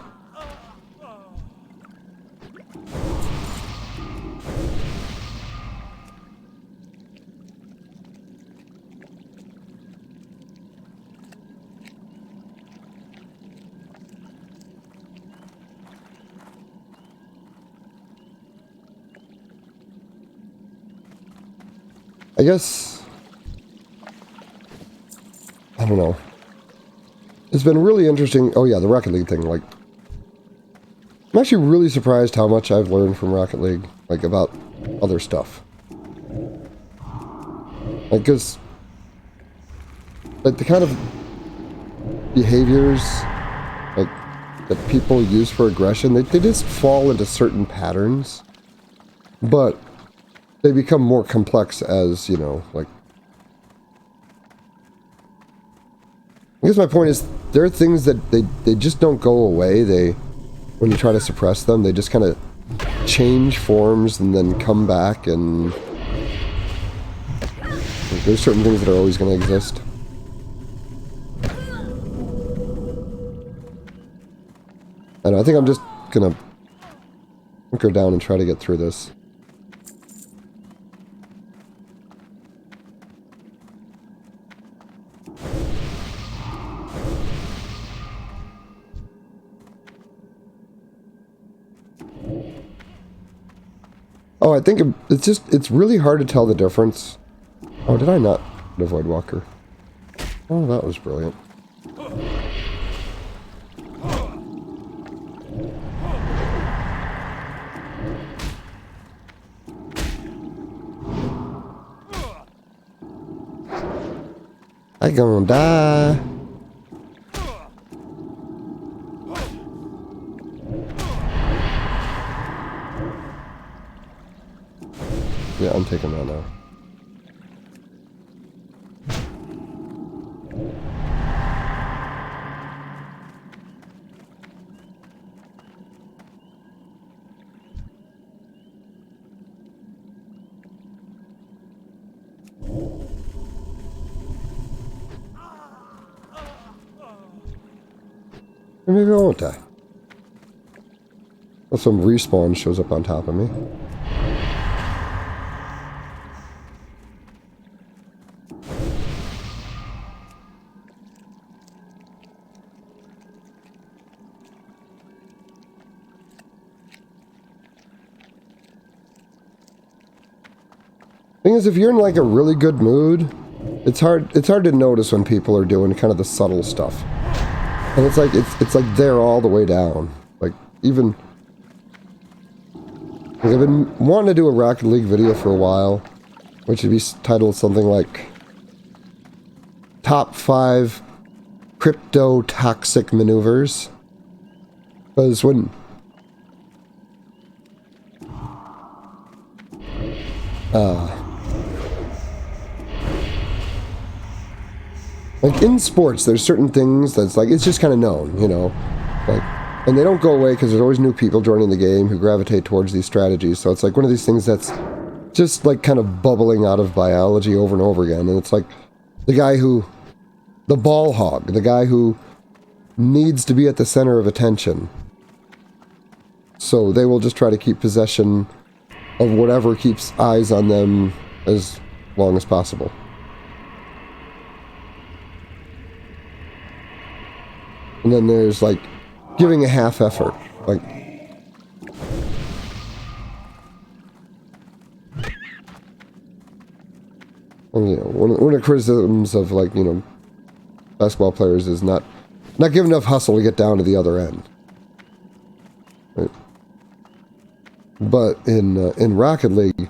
I guess, I don't know. It's been really interesting. Oh yeah, the Rocket League thing, like, I'm actually really surprised how much I've learned from Rocket League, like, about other stuff. Like, because, like, the kind of behaviors, like, that people use for aggression, they just fall into certain patterns, but they become more complex as, you know, like... I guess my point is, there are things that they just don't go away. When you try to suppress them, they just kind of change forms and then come back, and like, there's certain things that are always going to exist. I think I'm just going to hunker down and try to get through this. Oh, I think it's really hard to tell the difference. Oh, did I not avoid Walker? Oh, that was brilliant. I gonna die. Yeah, I'm taking that now. Or maybe I won't die. Well, some respawn shows up on top of me. Thing is, if you're in like a really good mood, it's hard to notice when people are doing kind of the subtle stuff. And it's like they're all the way down. Like even like I've been wanting to do a Rocket League video for a while, which would be titled something like Top 5 Crypto Toxic Maneuvers. Because when like in sports, there's certain things that's like, it's just kind of known, you know, like, and they don't go away because there's always new people joining the game who gravitate towards these strategies. So it's like one of these things that's just like kind of bubbling out of biology over and over again. And it's like the ball hog, the guy who needs to be at the center of attention. So they will just try to keep possession of whatever keeps eyes on them as long as possible. And then there's like giving a half effort, like you know, one of the criticisms of like, you know, basketball players is not giving enough hustle to get down to the other end. Right? But in Rocket League,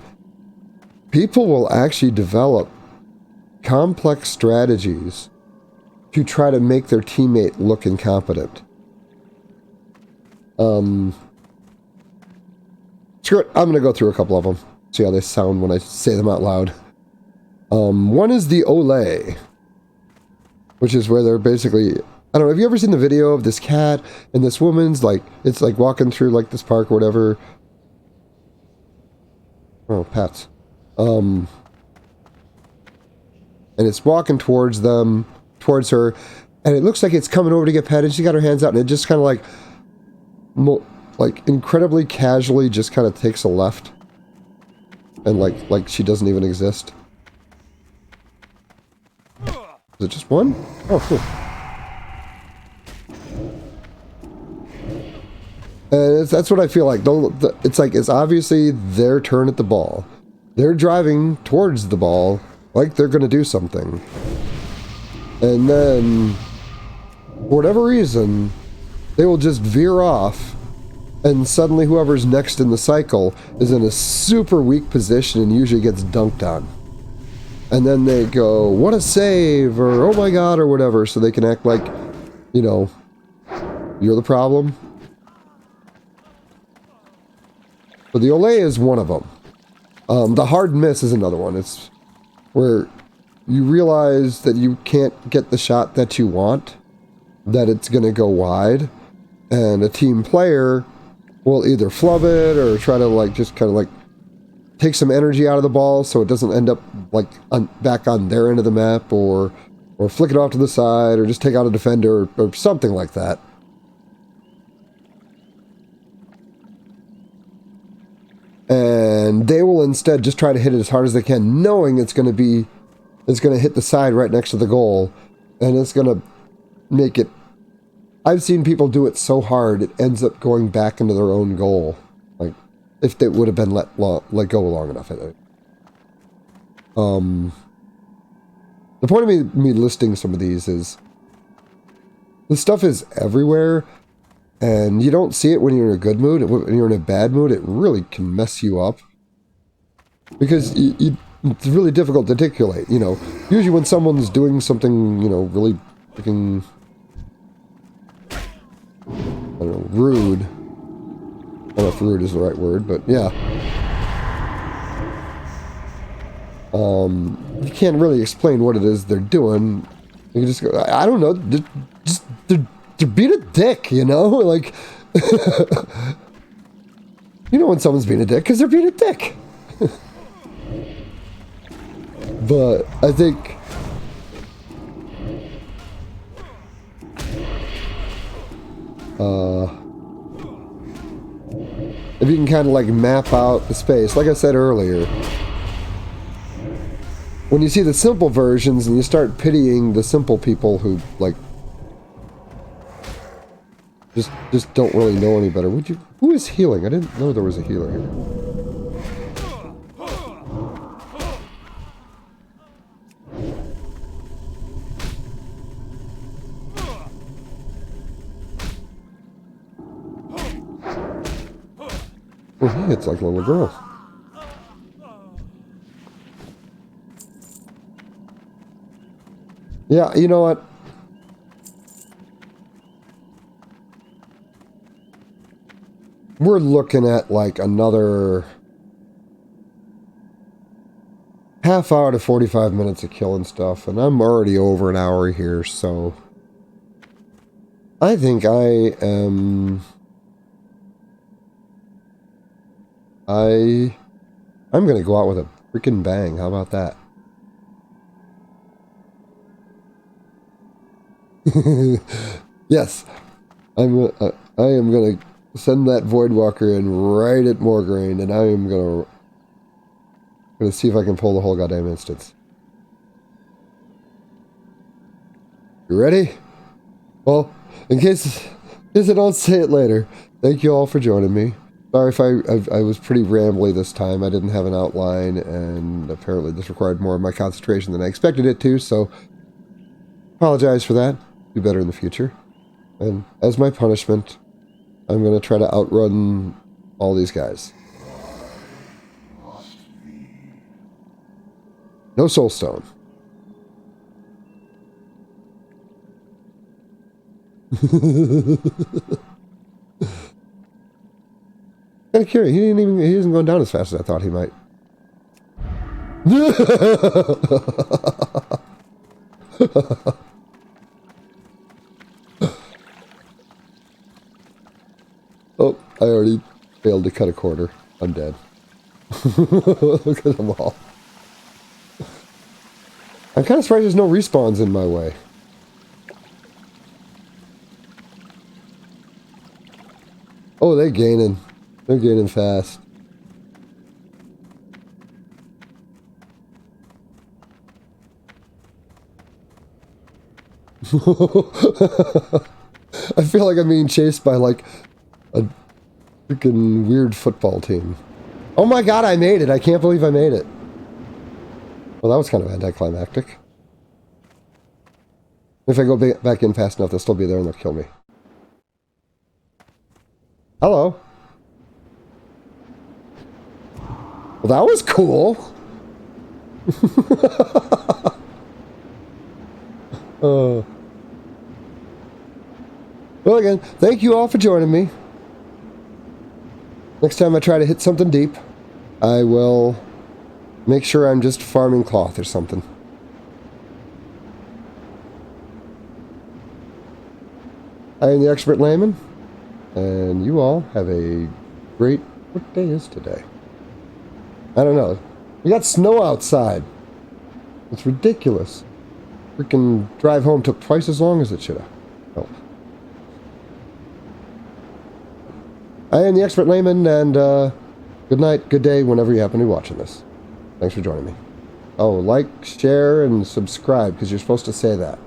people will actually develop complex strategies to try to make their teammate look incompetent. Screw it, I'm gonna go through a couple of them, see how they sound when I say them out loud. One is the Olay, which is where they're basically, I don't know, have you ever seen the video of this cat and this woman's like, it's like walking through like this park or whatever. Oh, pets. And it's walking towards them, towards her, and it looks like it's coming over to get petted. She got her hands out, and it just kind of like incredibly casually just kind of takes a left, and like she doesn't even exist. Is it just one? Oh, cool. And that's what I feel like. It's like it's obviously their turn at the ball. They're driving towards the ball like they're going to do something. And then, for whatever reason, they will just veer off, and suddenly whoever's next in the cycle is in a super weak position and usually gets dunked on. And then they go, what a save, or oh my god, or whatever, so they can act like, you know, You're the problem. But the Olay is one of them. The hard miss is another one. It's where you realize that you can't get the shot that you want, that it's going to go wide, and a team player will either flub it or try to like just kind of like take some energy out of the ball so it doesn't end up like back on their end of the map, or flick it off to the side, or just take out a defender, or something like that. And they will instead just try to hit it as hard as they can, knowing it's going to hit the side right next to the goal, and it's going to make it... I've seen people do it so hard, it ends up going back into their own goal. Like, if they would have been let go long enough, I think. The point of me listing some of these is, this stuff is everywhere, and you don't see it when you're in a good mood. When you're in a bad mood, it really can mess you up. Because it's really difficult to articulate, you know. Usually when someone's doing something, you know, really freaking, I don't know, rude. I don't know if rude is the right word, but yeah. You can't really explain what it is they're doing. You can just go, I don't know, they're being a dick, you know? Like, you know when someone's being a dick, because they're being a dick. But I think if you can kind of like map out the space, like I said earlier, when you see the simple versions and you start pitying the simple people who like just don't really know any better. Who is healing? I didn't know there was a healer here. Well, he hits like a little girl. Yeah, you know what? We're looking at like another half hour to 45 minutes of killing stuff, and I'm already over an hour here, so I think I'm gonna go out with a freaking bang. How about that? Yes, I am gonna send that Voidwalker in right at Morgraine, and I am gonna see if I can pull the whole goddamn instance. You ready? Well, in case I don't say it later, thank you all for joining me. Sorry if I was pretty rambly this time. I didn't have an outline, and apparently this required more of my concentration than I expected it to, so apologize for that. Do better in the future. And as my punishment, I'm going to try to outrun all these guys. No soulstone. Kind of curious. He isn't going down as fast as I thought he might. Oh, I already failed to cut a quarter. I'm dead. Look at them all. I'm kind of surprised there's no respawns in my way. Oh, they're gaining. They're gaining fast. I feel like I'm being chased by like a freaking weird football team. Oh my god, I made it. I can't believe I made it. Well, that was kind of anticlimactic. If I go back in fast enough, they'll still be there and they'll kill me. Hello. Well, that was cool. Well, again, thank you all for joining me. Next time I try to hit something deep, I will make sure I'm just farming cloth or something. I am the Expert Layman, and you all have a great... What day is today? I don't know. We got snow outside. It's ridiculous. Freaking drive home took twice as long as it should have. Oh. I am the Expert Layman, and good night, good day, whenever you happen to be watching this. Thanks for joining me. Oh, like, share, and subscribe, because you're supposed to say that.